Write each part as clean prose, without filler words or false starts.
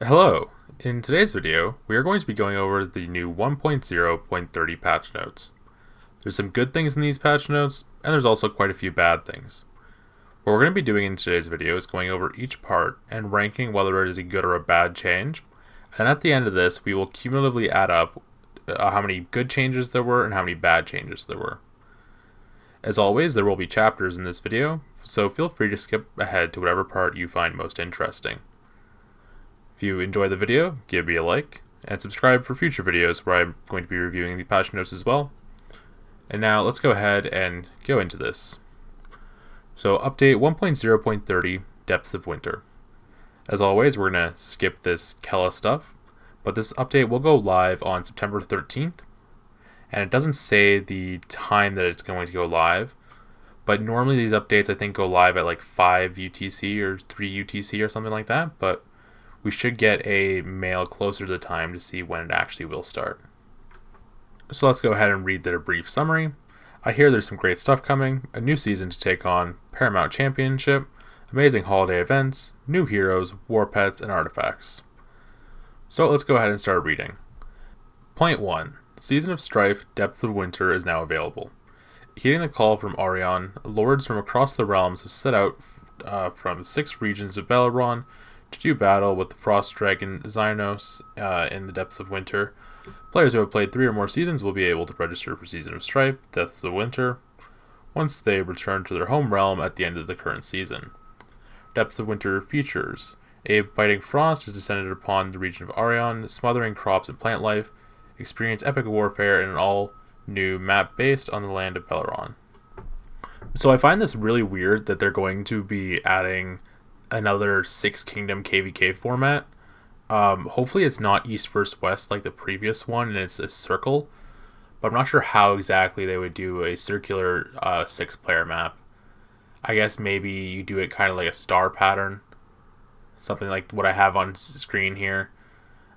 Hello! In today's video, we are going to be going over the new 1.0.30 patch notes. There's some good things in these patch notes, and there's also quite a few bad things. What we're going to be doing in today's video is going over each part and ranking whether it is a good or a bad change, and at the end of this, we will cumulatively add up how many good changes there were and how many bad changes there were. As always, there will be chapters in this video, so feel free to skip ahead to whatever part you find most interesting. If you enjoy the video, give me a like, and subscribe for future videos where I'm going to be reviewing the patch notes as well. And now let's go ahead and go into this. So update 1.0.30 Depths of Winter. As always, we're going to skip this Kella stuff, but this update will go live on September 13th, and it doesn't say the time that it's going to go live, but normally these updates I think go live at like 5 UTC or 3 UTC or something like that, but we should get a mail closer to the time to see when it actually will start. So let's go ahead and read their brief summary. I hear there's some great stuff coming, a new season to take on, Paramount Championship, amazing holiday events, new heroes, warpets, and artifacts. So let's go ahead and start reading. Point 1. Season of Strife, Depths of Winter is now available. Heeding the call from Arion, lords from across the realms have set out from 6 regions of Belleron to do battle with the Frost Dragon Xynos in the Depths of Winter. Players who have played 3 or more seasons will be able to register for Season of Strife, Depths of Winter, once they return to their home realm at the end of the current season. Depths of Winter features: a biting frost has descended upon the region of Arion, smothering crops and plant life. Experience epic warfare in an all-new map based on the land of Belleron. So I find this really weird that they're going to be adding another 6 Kingdom KVK format. Hopefully it's not East vs West like the previous one and it's a circle, but I'm not sure how exactly they would do a circular 6-player map. I guess maybe you do it kind of like a star pattern, something like what I have on screen here,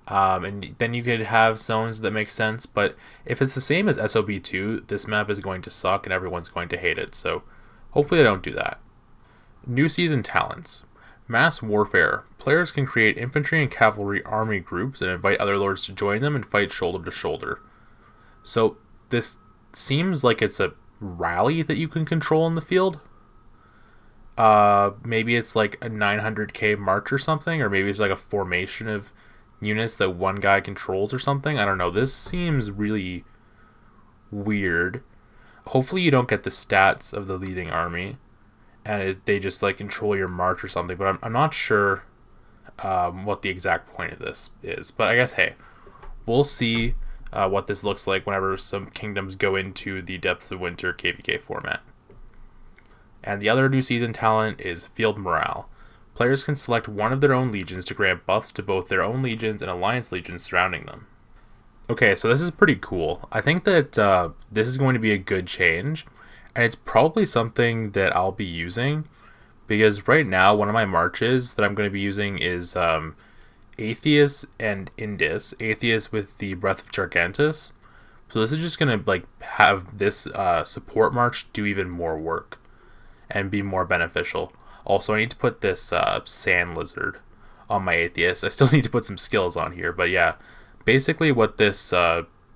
and then you could have zones that make sense. But if it's the same as SOB2, this map is going to suck and everyone's going to hate it, so hopefully they don't do that. New season talents. Mass Warfare. Players can create infantry and cavalry army groups and invite other lords to join them and fight shoulder to shoulder. So this seems like it's a rally that you can control in the field. Maybe it's like a 900k march or something, or maybe it's like a formation of units that one guy controls or something. I don't know. This seems really weird. Hopefully you don't get the stats of the leading army and they just like control your march or something, but I'm not sure what the exact point of this is. But I guess, hey, we'll see what this looks like whenever some kingdoms go into the Depths of Winter KVK format. And the other new season talent is Field Morale. Players can select one of their own legions to grant buffs to both their own legions and alliance legions surrounding them. Okay, so this is pretty cool. I think that this is going to be a good change. And it's probably something that I'll be using, because right now one of my marches that I'm going to be using is Atheus and Indus. Atheus with the Breath of Gargantus. So this is just going to like have this support march do even more work and be more beneficial. Also, I need to put this Sand Lizard on my Atheus. I still need to put some skills on here, but yeah. Basically what this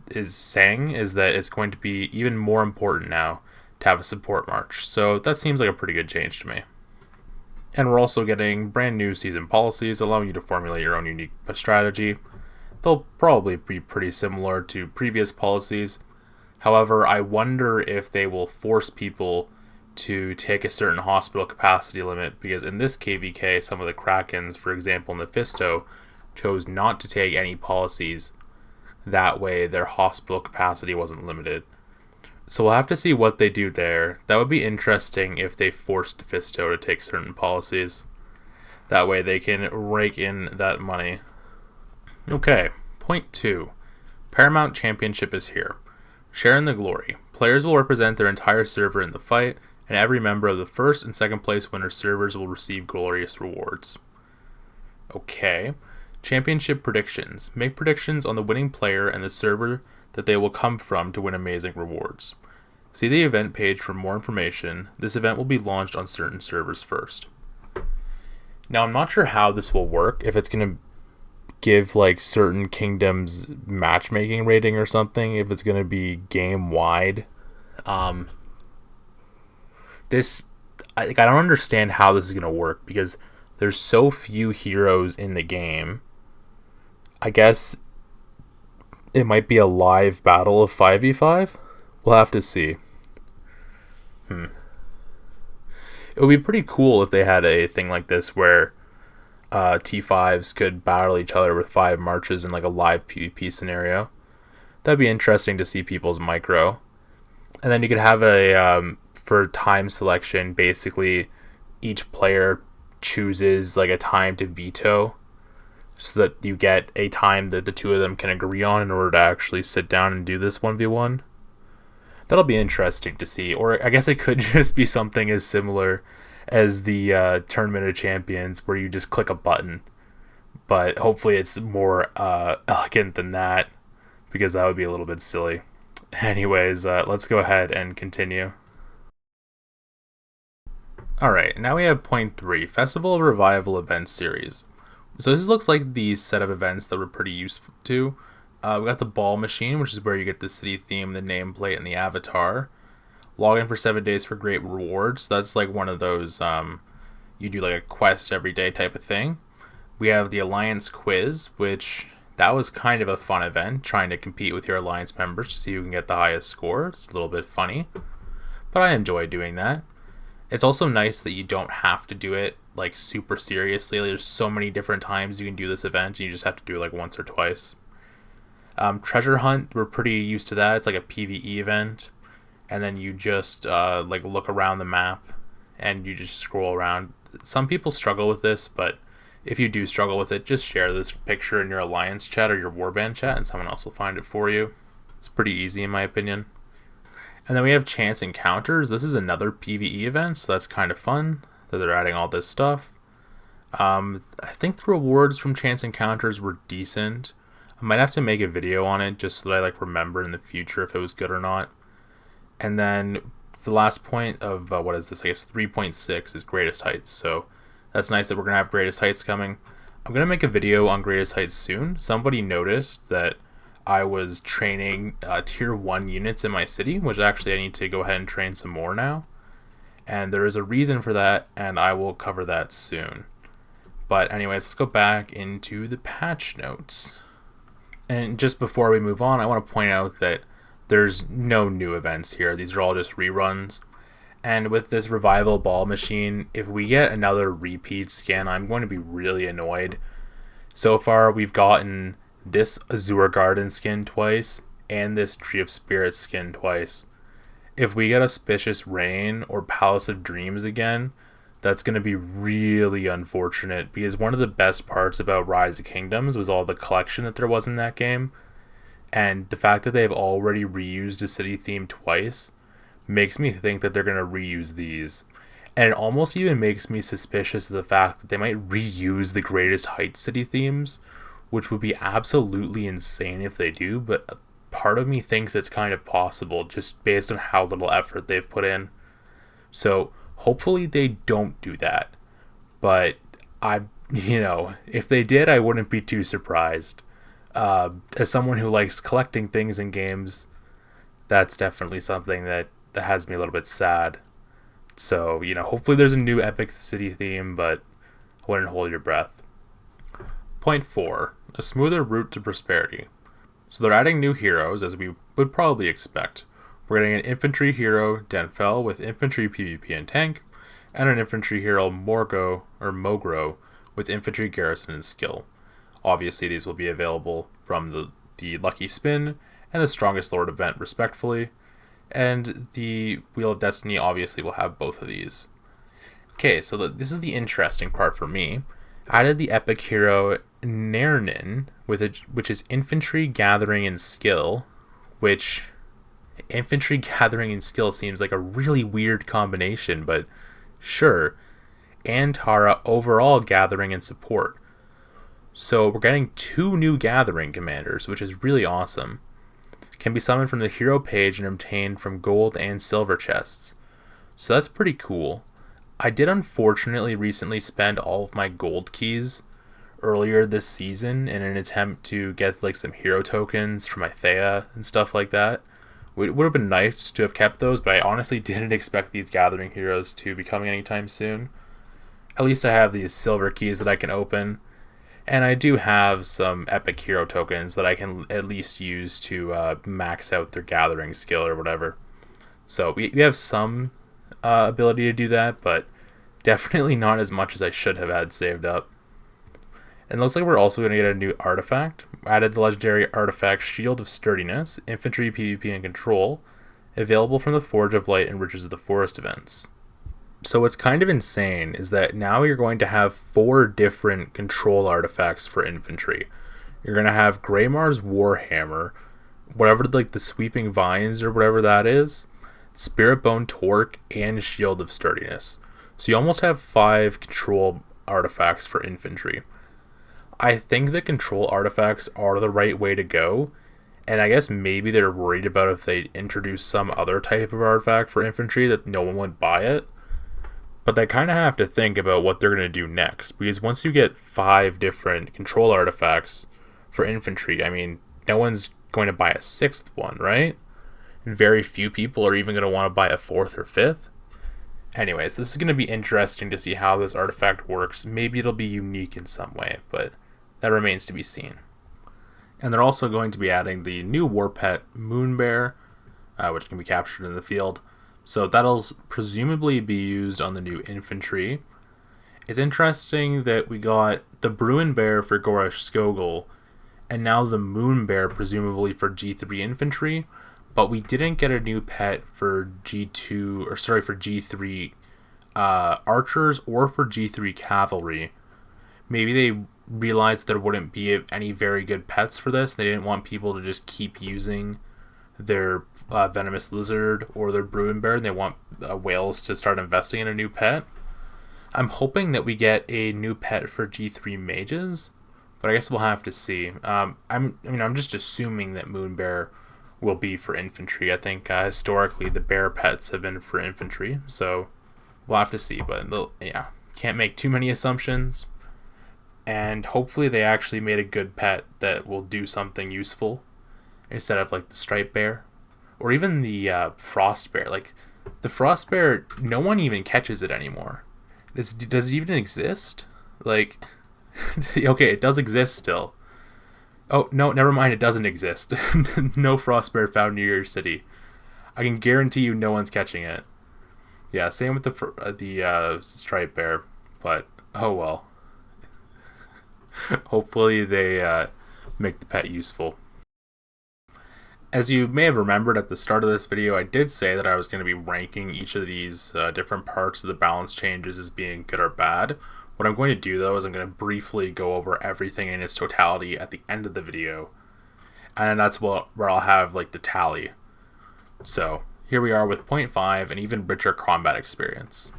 is saying is that it's going to be even more important now to have a support march. So that seems like a pretty good change to me. And we're also getting brand new season policies allowing you to formulate your own unique strategy. They'll probably be pretty similar to previous policies. However, I wonder if they will force people to take a certain hospital capacity limit, because in this KVK, some of the Krakens, for example Mephisto, chose not to take any policies. That way their hospital capacity wasn't limited. So we'll have to see what they do there. That would be interesting if they forced Mephisto to take certain policies. That way they can rake in that money. Okay, point 2. Paramount Championship is here. Share in the glory. Players will represent their entire server in the fight, and every member of the first and second place winner servers will receive glorious rewards. Okay. Championship predictions. Make predictions on the winning player and the server that they will come from to win amazing rewards. See the event page for more information. This event will be launched on certain servers first. Now, I'm not sure how this will work, if it's going to give like certain kingdoms matchmaking rating or something if it's going to be game wide. I don't understand how this is going to work because there's so few heroes in the game. I guess it might be a live battle of 5v5. We'll have to see. It would be pretty cool if they had a thing like this where T5s could battle each other with 5 marches in like a live PvP scenario. That'd be interesting to see people's micro. And then you could have for time selection, basically each player chooses like a time to veto so that you get a time that the two of them can agree on in order to actually sit down and do this 1v1. That'll be interesting to see. Or I guess it could just be something as similar as the Tournament of Champions where you just click a button. But hopefully it's more elegant than that, because that would be a little bit silly. Anyways, let's go ahead and continue. Alright, now we have point 3, Festival of Revival Event Series. So this looks like the set of events that we're pretty used to. We got the Ball Machine, which is where you get the city theme, the nameplate, and the avatar. Log in for 7 days for great rewards. So that's like one of those, you do like a quest every day type of thing. We have the Alliance Quiz, which that was kind of a fun event, trying to compete with your Alliance members to see who can get the highest score. It's a little bit funny, but I enjoy doing that. It's also nice that you don't have to do it like super seriously. There's so many different times you can do this event, and you just have to do it like once or twice. Treasure Hunt, we're pretty used to that. It's like a PvE event, and then you just like look around the map and you just scroll around. Some people struggle with this, but if you do struggle with it, just share this picture in your Alliance chat or your Warband chat and someone else will find it for you. It's pretty easy in my opinion. And then we have Chance Encounters. This is another PvE event, so that's kind of fun that they're adding all this stuff. I think the rewards from Chance Encounters were decent. I might have to make a video on it just so that I like remember in the future if it was good or not. And then the last point of, what is this, I guess 3.6 is Greatest Heights. So that's nice that we're going to have Greatest Heights coming. I'm going to make a video on Greatest Heights soon. Somebody noticed that I was training tier 1 units in my city, which actually I need to go ahead and train some more now. And there is a reason for that, and I will cover that soon. But anyways, let's go back into the patch notes. And just before we move on, I want to point out that there's no new events here. These are all just reruns. And with this Revival Ball Machine, if we get another repeat skin, I'm going to be really annoyed. So far, we've gotten this Azure Garden skin twice, and this Tree of Spirits skin twice. If we get Auspicious Rain or Palace of Dreams again, that's going to be really unfortunate, because one of the best parts about Rise of Kingdoms was all the collection that there was in that game, and the fact that they've already reused a city theme twice makes me think that they're going to reuse these. And it almost even makes me suspicious of the fact that they might reuse the Greatest Heights city themes, which would be absolutely insane if they do, but part of me thinks it's kind of possible just based on how little effort they've put in. So hopefully they don't do that. But if they did, I wouldn't be too surprised. As someone who likes collecting things in games, that's definitely something that has me a little bit sad. So, hopefully there's a new epic city theme, but I wouldn't hold your breath. Point 4, a smoother route to prosperity. So they're adding new heroes, as we would probably expect. We're getting an infantry hero, Denfell, with infantry PvP and tank, and an infantry hero, Mogro, with infantry garrison and skill. Obviously, these will be available from the Lucky Spin and the Strongest Lord event, respectively. And the Wheel of Destiny obviously will have both of these. Okay, so this is the interesting part for me. I added the epic hero Nernin, which is infantry gathering and skill, which infantry gathering and skill seems like a really weird combination, but sure. And Tara overall gathering and support. So we're getting 2 new gathering commanders, which is really awesome. Can be summoned from the hero page and obtained from gold and silver chests. So that's pretty cool. I did unfortunately recently spend all of my gold keys earlier this season in an attempt to get like some hero tokens from Ithea and stuff like that. It would have been nice to have kept those, but I honestly didn't expect these gathering heroes to be coming anytime soon. At least I have these silver keys that I can open, and I do have some epic hero tokens that I can at least use to max out their gathering skill or whatever. So we have some ability to do that, but definitely not as much as I should have had saved up. And it looks like we're also going to get a new artifact. Added the legendary artifact Shield of Sturdiness, Infantry, PvP, and Control, available from the Forge of Light and Riches of the Forest events. So what's kind of insane is that now you're going to have 4 different control artifacts for infantry. You're going to have Greymar's Warhammer, whatever like the Sweeping Vines or whatever that is, Spirit Bone Torque, and Shield of Sturdiness. So you almost have 5 control artifacts for infantry. I think the control artifacts are the right way to go, and I guess maybe they're worried about if they introduce some other type of artifact for infantry that no one would buy it. But they kind of have to think about what they're going to do next, because once you get 5 different control artifacts for infantry, I mean, no one's going to buy a 6th one, right? And very few people are even going to want to buy a 4th or 5th. Anyways, this is going to be interesting to see how this artifact works. Maybe it'll be unique in some way, but that remains to be seen. And they're also going to be adding the new warpet Moonbear, which can be captured in the field. So that'll presumably be used on the new infantry. It's interesting that we got the Bruin Bear for Gorish Skogul, and now the Moon Bear presumably for G3 infantry, but we didn't get a new pet for G3 archers or for G3 cavalry. Maybe they realized there wouldn't be any very good pets for this. They didn't want people to just keep using their venomous lizard or their Bruin Bear, and they want whales to start investing in a new pet. I'm hoping that we get a new pet for G3 mages, but I guess we'll have to see. I'm just assuming that Moon Bear will be for infantry. I think historically the bear pets have been for infantry, so we'll have to see. But yeah, can't make too many assumptions. And hopefully they actually made a good pet that will do something useful instead of like the striped bear or even the frost bear. Like the frost bear, no one even catches it anymore. Does it even exist? Like, okay, it does exist still. Oh no, never mind. It doesn't exist. No frost bear found near your city. I can guarantee you, no one's catching it. Yeah, same with the striped bear. But oh well. Hopefully they make the pet useful. As you may have remembered at the start of this video, I did say that I was going to be ranking each of these different parts of the balance changes as being good or bad. What I'm going to do though is I'm going to briefly go over everything in its totality at the end of the video. And that's where I'll have like the tally. So here we are with 0.5 and even richer combat experience.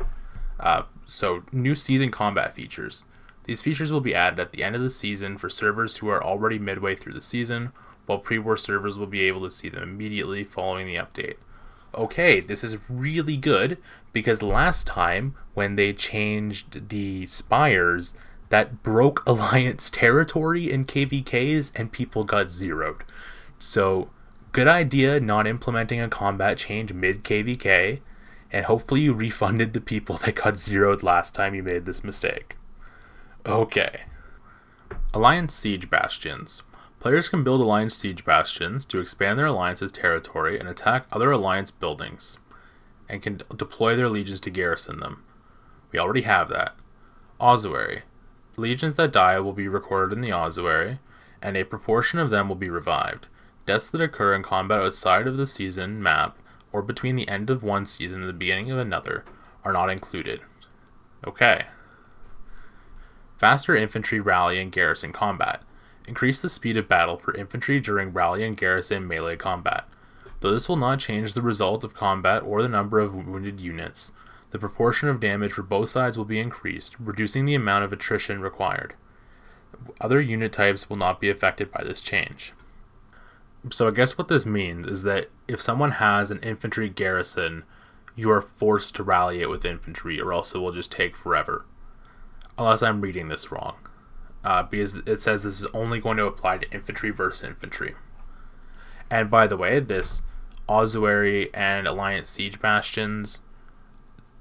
So new season combat features. These features will be added at the end of the season for servers who are already midway through the season, while pre-war servers will be able to see them immediately following the update. Okay, this is really good, because last time when they changed the spires, that broke Alliance territory in KVKs and people got zeroed. So, good idea not implementing a combat change mid-KVK, and hopefully you refunded the people that got zeroed last time you made this mistake. Okay. Alliance Siege Bastions. Players can build Alliance Siege Bastions to expand their Alliance's territory and attack other Alliance buildings, and can deploy their legions to garrison them. We already have that. Ossuary. Legions that die will be recorded in the ossuary, and a proportion of them will be revived. Deaths that occur in combat outside of the season map, or between the end of one season and the beginning of another, are not included. Okay. Faster infantry rally and garrison combat. Increase the speed of battle for infantry during rally and garrison melee combat. Though this will not change the result of combat or the number of wounded units, the proportion of damage for both sides will be increased, reducing the amount of attrition required. Other unit types will not be affected by this change. So I guess what this means is that if someone has an infantry garrison, you are forced to rally it with infantry, or else it will just take forever. Unless I'm reading this wrong. because it says this is only going to apply to infantry versus infantry. And by the way, this ossuary and alliance siege bastions,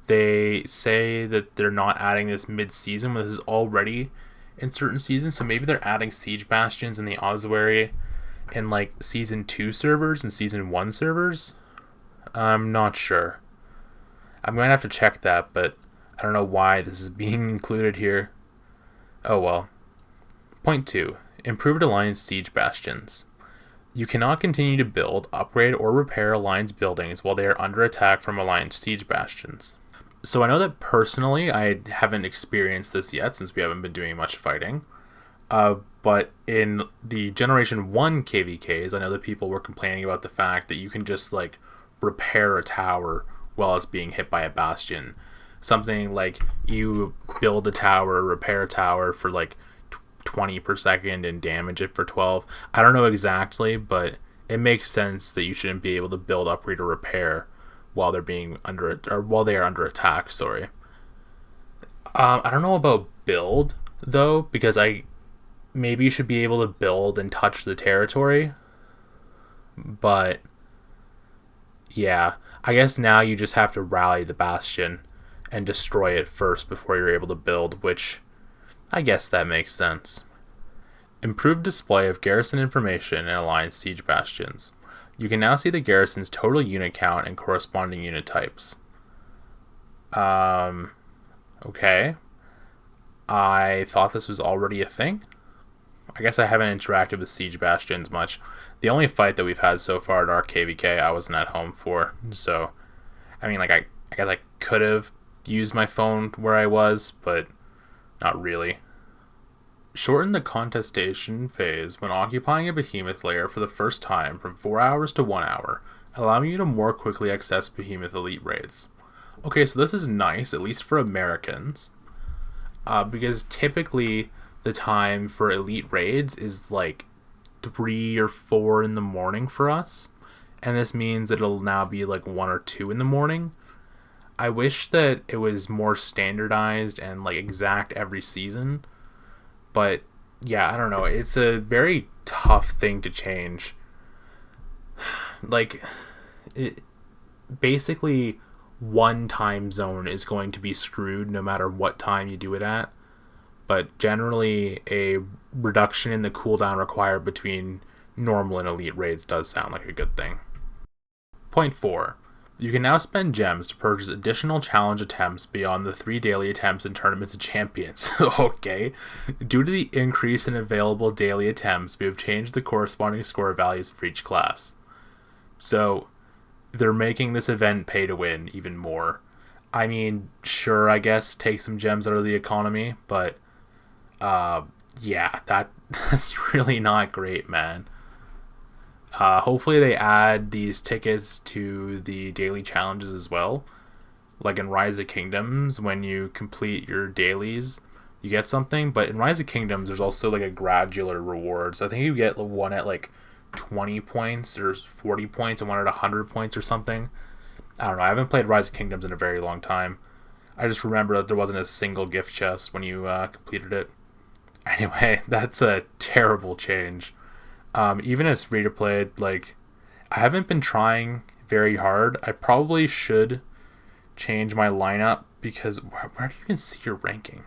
they say that they're not adding this mid-season, but this is already in certain seasons. So maybe they're adding siege bastions in the ossuary in like season 2 servers and season 1 servers. I'm not sure. I'm going to have to check that, but I don't know why this is being included here. Oh well. Point 2. Improved alliance siege bastions. You cannot continue to build, upgrade, or repair alliance buildings while they are under attack from alliance siege bastions. So I know that personally I haven't experienced this yet since we haven't been doing much fighting. But in the Generation 1 KVKs, I know that people were complaining about the fact that you can just like repair a tower while it's being hit by a bastion. Something like you build a tower, repair a tower for like 20 per second and damage it for 12. I don't know exactly, but it makes sense that you shouldn't be able to build, upgrade, or repair while they're being while they are under attack. Sorry. I don't know about build though, because maybe you should be able to build and touch the territory, but yeah, I guess now you just have to rally the bastion and destroy it first before you're able to build, which I guess that makes sense. Improved display of garrison information in alliance siege bastions. You can now see the garrison's total unit count and corresponding unit types. Okay. I thought this was already a thing. I guess I haven't interacted with siege bastions much. The only fight that we've had so far at our KVK I wasn't at home for. So, I mean, like, I guess I could have used my phone where I was, but not really. Shorten the contestation phase when occupying a behemoth layer for the first time from 4 hours to 1 hour, allowing you to more quickly access behemoth elite raids. Okay, so this is nice, at least for Americans, because typically the time for elite raids is like 3 or 4 in the morning for us, and this means that it'll now be like 1 or 2 in the morning. I wish that it was more standardized and like exact every season, but yeah, I don't know. It's a very tough thing to change. Like, basically one time zone is going to be screwed no matter what time you do it at. But generally, a reduction in the cooldown required between normal and elite raids does sound like a good thing. Point 4. You can now spend gems to purchase additional challenge attempts beyond the 3 daily attempts in Tournaments of Champions. Okay. Due to the increase in available daily attempts, we have changed the corresponding score values for each class. So, they're making this event pay to win even more. I mean, sure, I guess, take some gems out of the economy, but yeah, that's really not great, man. Hopefully they add these tickets to the daily challenges as well. Like in Rise of Kingdoms, when you complete your dailies, you get something. But in Rise of Kingdoms, there's also like a gradual reward. So I think you get one at like 20 points or 40 points and one at 100 points or something. I don't know. I haven't played Rise of Kingdoms in a very long time. I just remember that there wasn't a single gift chest when you completed it. Anyway, that's a terrible change. Even as free-to-play, like, I haven't been trying very hard. I probably should change my lineup because where do you even see your ranking?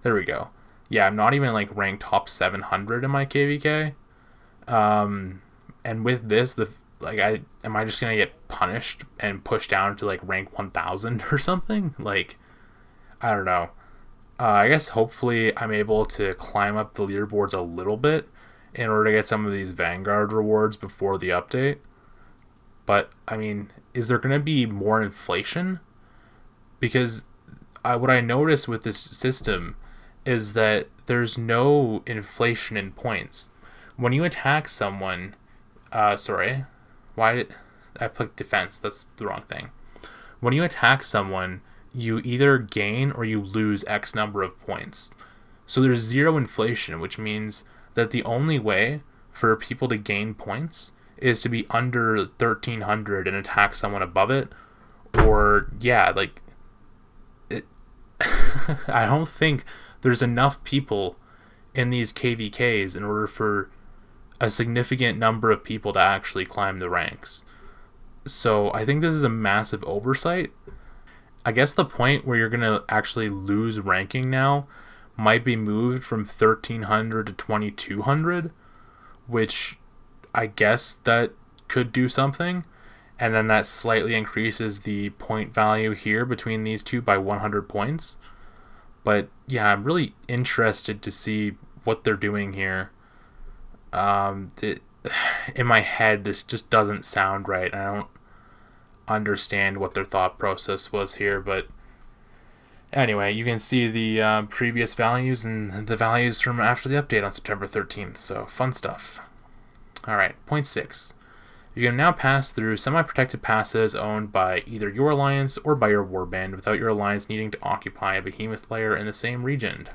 There we go. Yeah, I'm not even, like, ranked top 700 in my KVK. And with this, am I just gonna get punished and pushed down to, like, rank 1000 or something? Like, I don't know. I guess hopefully I'm able to climb up the leaderboards a little bit in order to get some of these Vanguard rewards before the update. But, I mean, is there going to be more inflation? Because what I noticed with this system is that there's no inflation in points. When you attack someone... sorry. Why did... I clicked defense. That's the wrong thing. When you attack someone, you either gain or you lose X number of points. So there's zero inflation, which means that the only way for people to gain points is to be under 1300 and attack someone above it, or yeah, like I don't think there's enough people in these KVKs in order for a significant number of people to actually climb the ranks. So I think this is a massive oversight. I guess the point where you're going to actually lose ranking now might be moved from 1300 to 2200, which I guess that could do something. And then that slightly increases the point value here between these two by 100 points. But yeah, I'm really interested to see what they're doing here. In my head, this just doesn't sound right. I don't understand what their thought process was here, but anyway, you can see the previous values and the values from after the update on September 13th, so fun stuff. Alright, point 6. You can now pass through semi-protected passes owned by either your alliance or by your warband without your alliance needing to occupy a behemoth layer in the same region.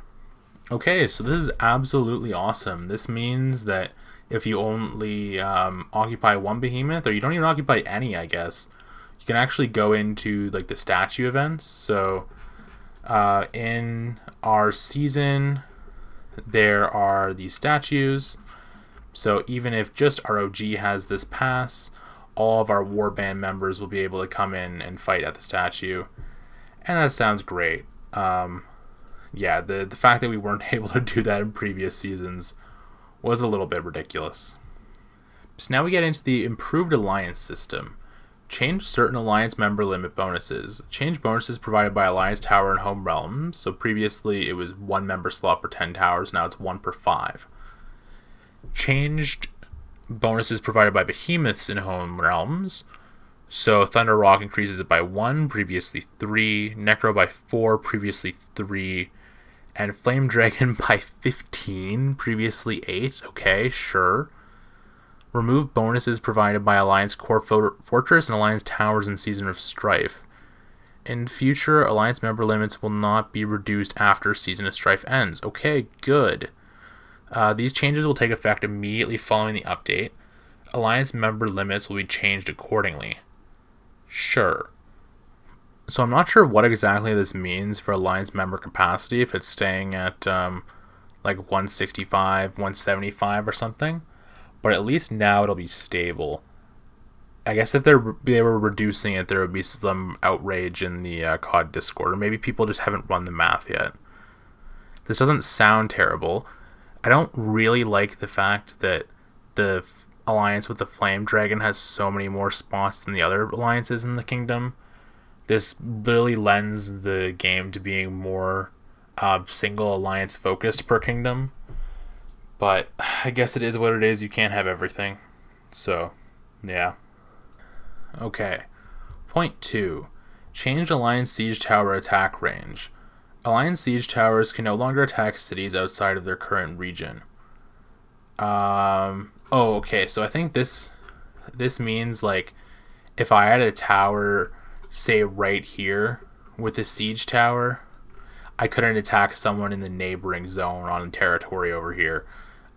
Okay, so this is absolutely awesome. This means that if you only occupy one behemoth, or you don't even occupy any, I guess, you can actually go into like the statue events. So in our season, there are these statues. So even if just ROG has this pass, all of our warband members will be able to come in and fight at the statue. And that sounds great. Yeah, the fact that we weren't able to do that in previous seasons was a little bit ridiculous. So now we get into the improved alliance system. Change certain alliance member limit bonuses. Change bonuses provided by alliance tower and home realms. So previously it was 1 member slot per 10 towers, now it's 1 per 5. Changed bonuses provided by behemoths in home realms. So Thunder Rock increases it by 1, previously 3. Necro by 4, previously 3. And Flame Dragon by 15, previously 8. Okay, sure. Remove bonuses provided by Alliance Core Fortress and Alliance Towers in Season of Strife. In future, Alliance member limits will not be reduced after Season of Strife ends. Okay, good. These changes will take effect immediately following the update. Alliance member limits will be changed accordingly. Sure. So I'm not sure what exactly this means for Alliance member capacity, if it's staying at like 165, 175 or something. But at least now it'll be stable. I guess if they were reducing it, there would be some outrage in the COD Discord, or maybe people just haven't run the math yet. This doesn't sound terrible. I don't really like the fact that the alliance with the Flame Dragon has so many more spots than the other alliances in the kingdom. This really lends the game to being more single alliance focused per kingdom. But I guess it is what it is. You can't have everything. So, yeah. Okay. Point 2. Change Alliance Siege Tower attack range. Alliance Siege Towers can no longer attack cities outside of their current region. Okay. So I think this means, like, if I had a tower, say, right here with a siege tower, I couldn't attack someone in the neighboring zone on territory over here.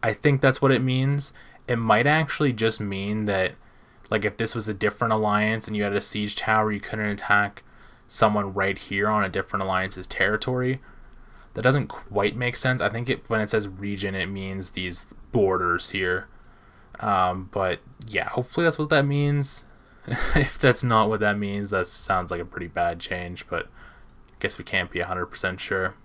I think that's what it means. It might actually just mean that, like, if this was a different alliance and you had a siege tower, you couldn't attack someone right here on a different alliance's territory. That doesn't quite make sense. I think when it says region, it means these borders here. But yeah, hopefully that's what that means. If that's not what that means, that sounds like a pretty bad change, but I guess we can't be 100% sure.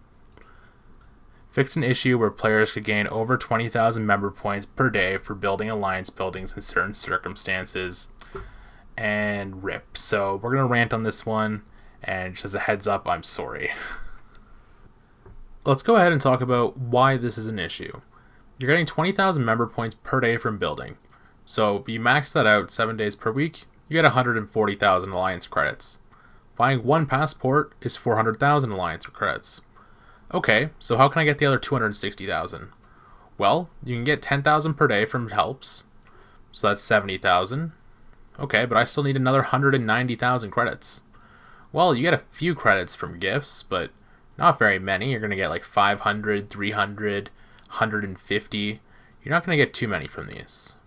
Fixed an issue where players could gain over 20,000 member points per day for building alliance buildings in certain circumstances. And rip. So we're going to rant on this one, and just as a heads up, I'm sorry. Let's go ahead and talk about why this is an issue. You're getting 20,000 member points per day from building. So you max that out 7 days per week, you get 140,000 alliance credits. Buying one passport is 400,000 alliance credits. Okay, so how can I get the other 260,000? Well, you can get 10,000 per day from helps, so that's 70,000. Okay, but I still need another 190,000 credits. Well, you get a few credits from gifts, but not very many. You're going to get like 500, 300, 150. You're not going to get too many from these.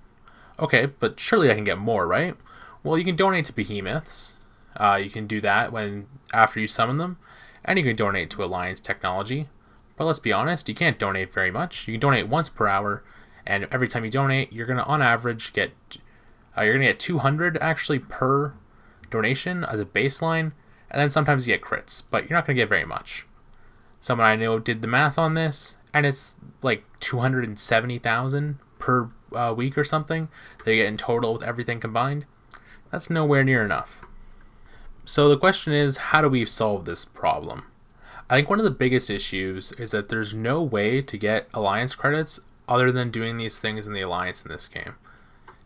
Okay, but surely I can get more, right? Well, you can donate to behemoths. You can do that after you summon them. And you can donate to Alliance Technology. But let's be honest, you can't donate very much. You can donate once per hour, and every time you donate, you're going to, on average, get 200 actually per donation as a baseline, and then sometimes you get crits, but you're not going to get very much. Someone I know did the math on this, and it's like 270,000 per week or something that you get in total with everything combined. That's nowhere near enough. So the question is, how do we solve this problem? I think one of the biggest issues is that there's no way to get alliance credits other than doing these things in the alliance in this game.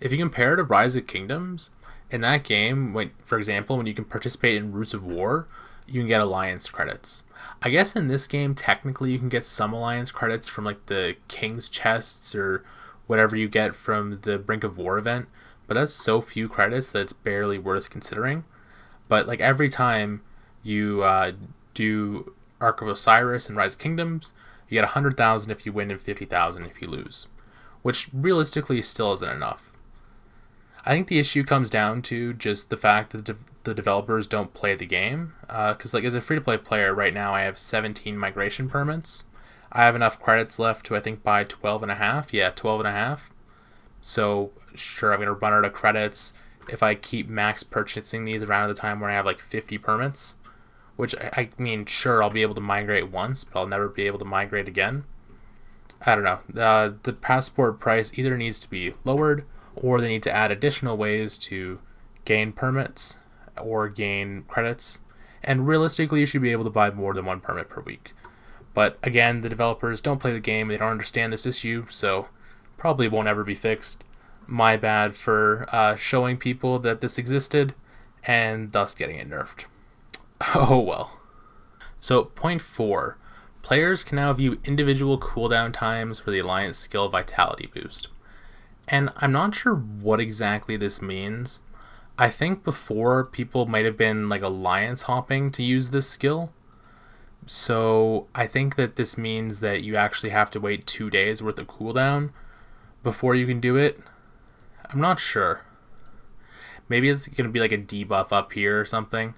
If you compare to Rise of Kingdoms, in that game, for example, when you can participate in Roots of War, you can get alliance credits. I guess in this game, technically you can get some alliance credits from like the King's chests or whatever you get from the Brink of War event, but that's so few credits that it's barely worth considering. But like every time you do Ark of Osiris and Rise of Kingdoms, you get 100,000 if you win and 50,000 if you lose, which realistically still isn't enough. I think the issue comes down to just the fact that the developers don't play the game. Because like as a free-to-play player right now, I have 17 migration permits. I have enough credits left to I think buy 12 and a half. Yeah, 12 and a half. So sure, I'm going to run out of credits if I keep max purchasing these around the time when I have like 50 permits. Which, I mean, sure, I'll be able to migrate once, but I'll never be able to migrate again. I don't know. The passport price either needs to be lowered, or they need to add additional ways to gain permits or gain credits. And realistically, you should be able to buy more than one permit per week. But again, the developers don't play the game, they don't understand this issue, so probably won't ever be fixed. My bad for showing people that this existed, and thus getting it nerfed. Oh well. So, point 4. Players can now view individual cooldown times for the Alliance skill Vitality boost. And I'm not sure what exactly this means. I think before people might have been like Alliance hopping to use this skill. So, I think that this means that you actually have to wait 2 days worth of cooldown before you can do it. I'm not sure. Maybe it's going to be like a debuff up here or something.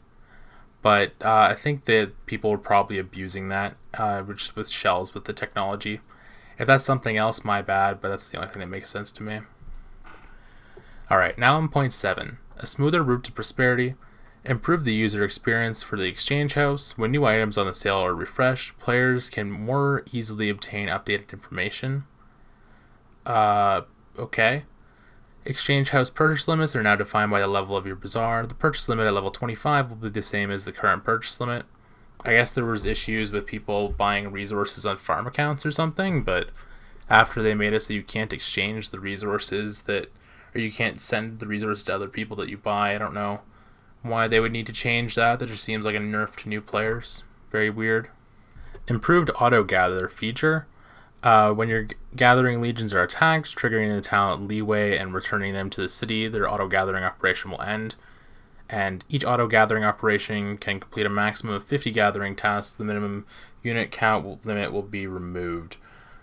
But I think that people are probably abusing that, just with shells with the technology. If that's something else, my bad, but that's the only thing that makes sense to me. Alright, now on point 7. A smoother route to prosperity. Improve the user experience for the exchange house. When new items on the sale are refreshed, players can more easily obtain updated information. Okay. Exchange house purchase limits are now defined by the level of your bazaar. The purchase limit at level 25 will be the same as the current purchase limit. I guess there was issues with people buying resources on farm accounts or something, but after they made it so you can't exchange the resources or you can't send the resources to other people that you buy, I don't know why they would need to change that. That just seems like a nerf to new players. Very weird. Improved auto gather feature. When your gathering legions are attacked, triggering the talent leeway and returning them to the city, their auto-gathering operation will end. And each auto-gathering operation can complete a maximum of 50 gathering tasks. The minimum unit count limit will be removed.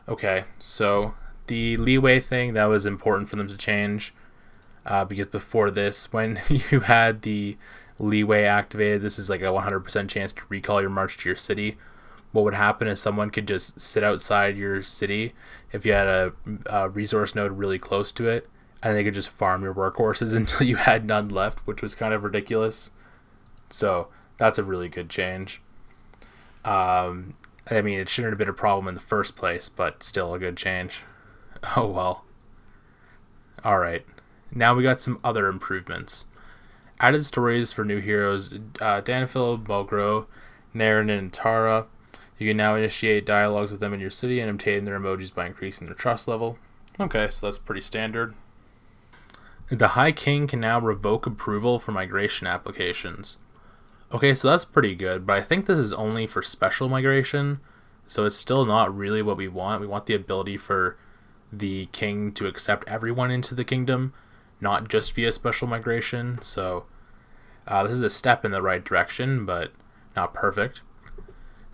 Okay, so the leeway thing, that was important for them to change. Because before this, when you had the leeway activated, this is like a 100% chance to recall your march to your city. What would happen is someone could just sit outside your city if you had a resource node really close to it, and they could just farm your workhorses until you had none left, which was kind of ridiculous. So that's a really good change. I mean, it shouldn't have been a problem in the first place, but still a good change. Oh well. Alright, now we got some other improvements. Added stories for new heroes Danfil, Mogro, Naren, and Tara. You can now initiate dialogues with them in your city and obtain their emojis by increasing their trust level. Okay, so that's pretty standard. The High King can now revoke approval for migration applications. Okay, so that's pretty good, but I think this is only for special migration, so it's still not really what we want. We want the ability for the king to accept everyone into the kingdom, not just via special migration, so this is a step in the right direction, but not perfect.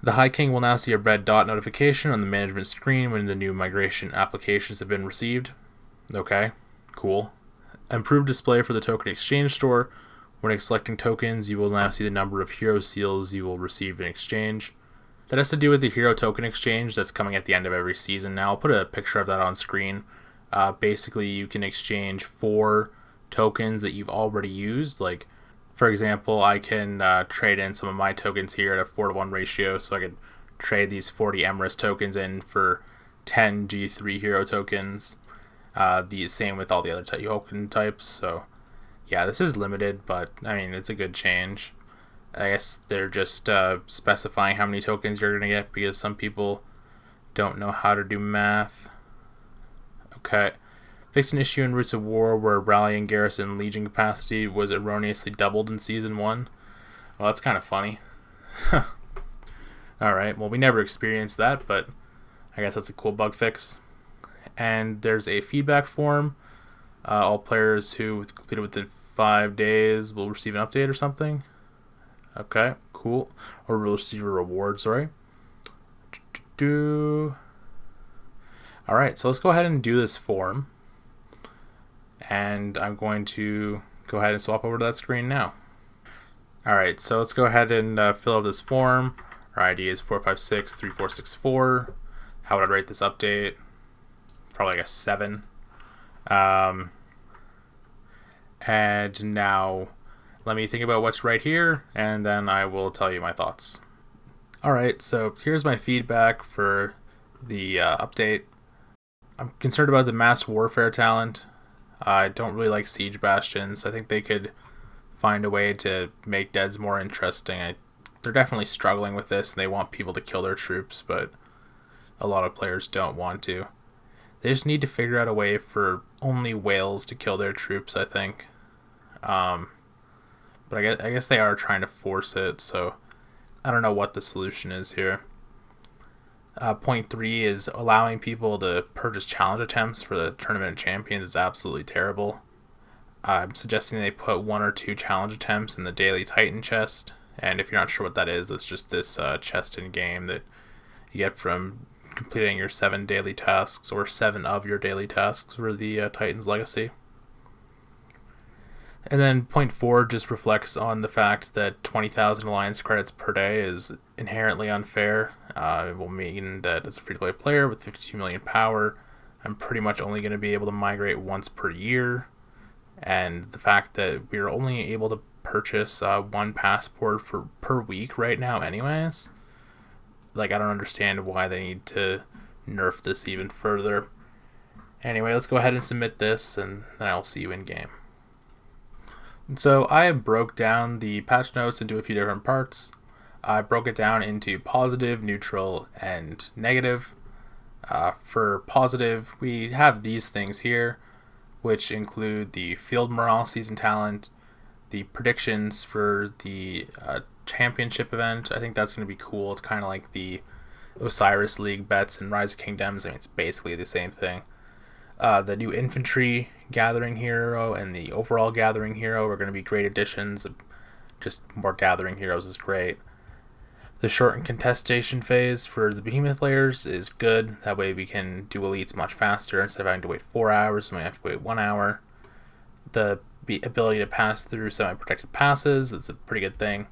The High King will now see a red dot notification on the management screen when the new migration applications have been received. Okay, cool. Improved display for the token exchange store. When selecting tokens, you will now see the number of hero seals you will receive in exchange. That has to do with the hero token exchange that's coming at the end of every season now. I'll put a picture of that on screen. Basically, you can exchange 4 tokens that you've already used. Like, for example, I can trade in some of my tokens here at a 4-to-1 ratio, so I could trade these 40 Emrys tokens in for 10 G3 hero tokens. The same with all the other token types. So, yeah, this is limited, but I mean, it's a good change. I guess they're just specifying how many tokens you're going to get because some people don't know how to do math. Okay. Fixed an issue in Roots of War where rallying garrison legion capacity was erroneously doubled in Season 1. Well, that's kind of funny. Alright, well, we never experienced that, but I guess that's a cool bug fix. And there's a feedback form. All players who completed within 5 days will receive an update or something. Okay, cool. Or will receive a reward, sorry. Alright, so let's go ahead and do this form. And I'm going to go ahead and swap over to that screen now. Alright, so let's go ahead and fill out this form. Our ID is 4563464. How would I rate this update? Probably like a 7. And now let me think about what's right here, and then I will tell you my thoughts. Alright, so here's my feedback for the update. I'm concerned about the mass warfare talent. I don't really like siege bastions. I think they could find a way to make deads more interesting. They're definitely struggling with this, and they want people to kill their troops, but a lot of players don't want to. They just need to figure out a way for only whales to kill their troops, I think. But I guess they are trying to force it, so I don't know what the solution is here. Point 3 is allowing people to purchase challenge attempts for the Tournament of Champions is absolutely terrible. I'm suggesting they put 1 or 2 challenge attempts in the Daily Titan chest, and if you're not sure what that is, that's just this chest in game that you get from completing your 7 daily tasks, or 7 of your daily tasks for the Titan's Legacy. And then point 4 just reflects on the fact that 20,000 alliance credits per day is inherently unfair. It will mean that as a free-to-play player with 52 million power, I'm pretty much only going to be able to migrate once per year. And the fact that we're only able to purchase 1 passport per week right now anyways, like, I don't understand why they need to nerf this even further. Anyway, let's go ahead and submit this, and then I'll see you in game. So I broke down the patch notes into a few different parts. I broke it down into positive, neutral, and negative. For positive, we have these things here, which include the field morale season talent, the predictions for the championship event. I think that's going to be cool. It's kind of like the Osiris League bets and Rise of Kingdoms. I mean, it's basically the same thing. The new Infantry Gathering Hero and the overall Gathering Hero are going to be great additions. Just more Gathering Heroes is great. The shortened contestation phase for the Behemoth layers is good. That way we can do elites much faster. Instead of having to wait 4 hours, we have to wait 1 hour. The ability to pass through semi-protected passes is a pretty good thing.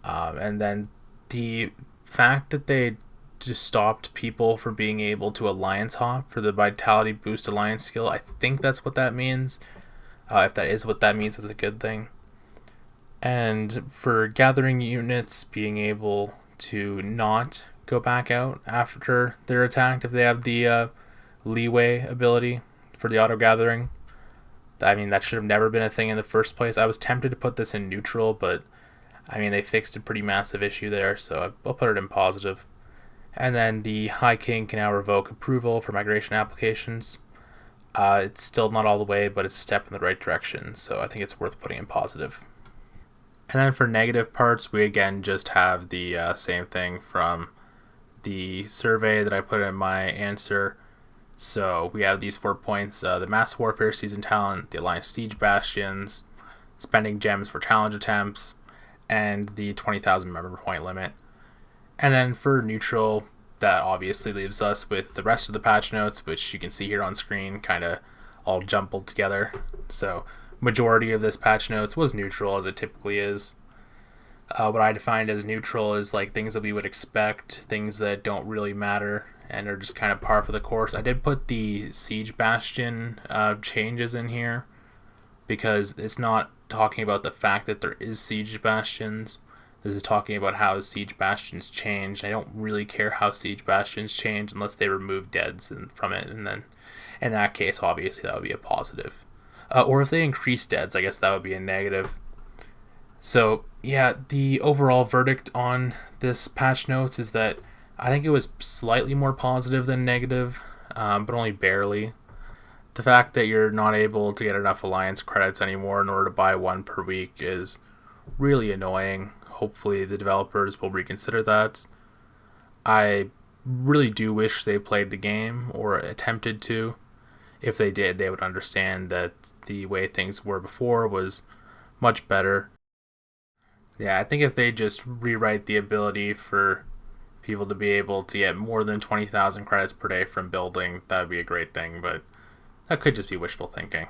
And then the fact that they just stopped people from being able to alliance hop for the vitality boost alliance skill. I think that's what that means. If that is what that means, that's a good thing. And for gathering units being able to not go back out after they're attacked if they have the leeway ability for the auto gathering. I mean, that should have never been a thing in the first place. I was tempted to put this in neutral, but I mean, they fixed a pretty massive issue there, so I'll put it in positive. And then the High King can now revoke approval for migration applications. It's still not all the way, but it's a step in the right direction, so I think it's worth putting in positive. And then for negative parts, we again just have the same thing from the survey that I put in my answer. So we have these 4 points, the Mass Warfare Season Talent, the Alliance Siege Bastions, spending gems for challenge attempts, and the 20,000 member point limit. And then for neutral, that obviously leaves us with the rest of the patch notes, which you can see here on screen, kind of all jumbled together. So majority of this patch notes was neutral, as it typically is. What I defined as neutral is like things that we would expect, things that don't really matter and are just kind of par for the course. I did put the Siege Bastion changes in here because it's not talking about the fact that there is Siege Bastions. This is talking about how Siege Bastions change. I don't really care how Siege Bastions change unless they remove deads from it, and then in that case, obviously, that would be a positive. Or if they increase deads, I guess that would be a negative. So, yeah, the overall verdict on this patch notes is that I think it was slightly more positive than negative, but only barely. The fact that you're not able to get enough alliance credits anymore in order to buy one per week is really annoying. Hopefully the developers will reconsider that. I really do wish they played the game or attempted to. If they did, they would understand that the way things were before was much better. Yeah, I think if they just rewrite the ability for people to be able to get more than 20,000 credits per day from building, that would be a great thing, but that could just be wishful thinking.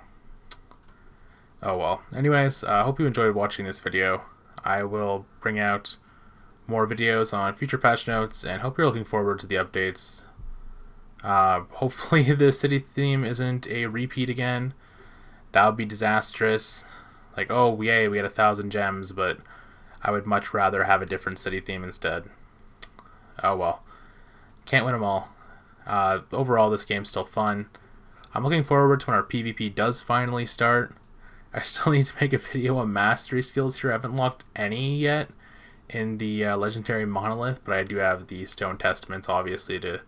Oh well. Anyways, I hope you enjoyed watching this video. I will bring out more videos on future patch notes and hope you're looking forward to the updates. Hopefully the city theme isn't a repeat again. That would be disastrous. Like, oh yay, we had 1,000 gems, but I would much rather have a different city theme instead. Oh well. Can't win them all. Overall, this game's still fun. I'm looking forward to when our PvP does finally start. I still need to make a video on mastery skills here. I haven't locked any yet in the legendary monolith, but I do have the stone testaments, obviously, to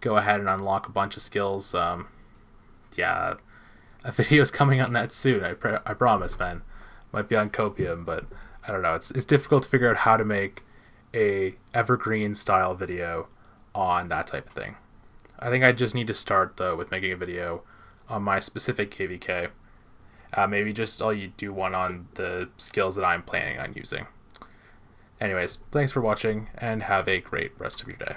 go ahead and unlock a bunch of skills. Yeah, a video's coming on that soon. I promise, man. Might be on Copium, but I don't know. It's difficult to figure out how to make a evergreen style video on that type of thing. I think I just need to start though with making a video on my specific KVK. Maybe just I'll do one on the skills that I'm planning on using. Anyways, thanks for watching and have a great rest of your day.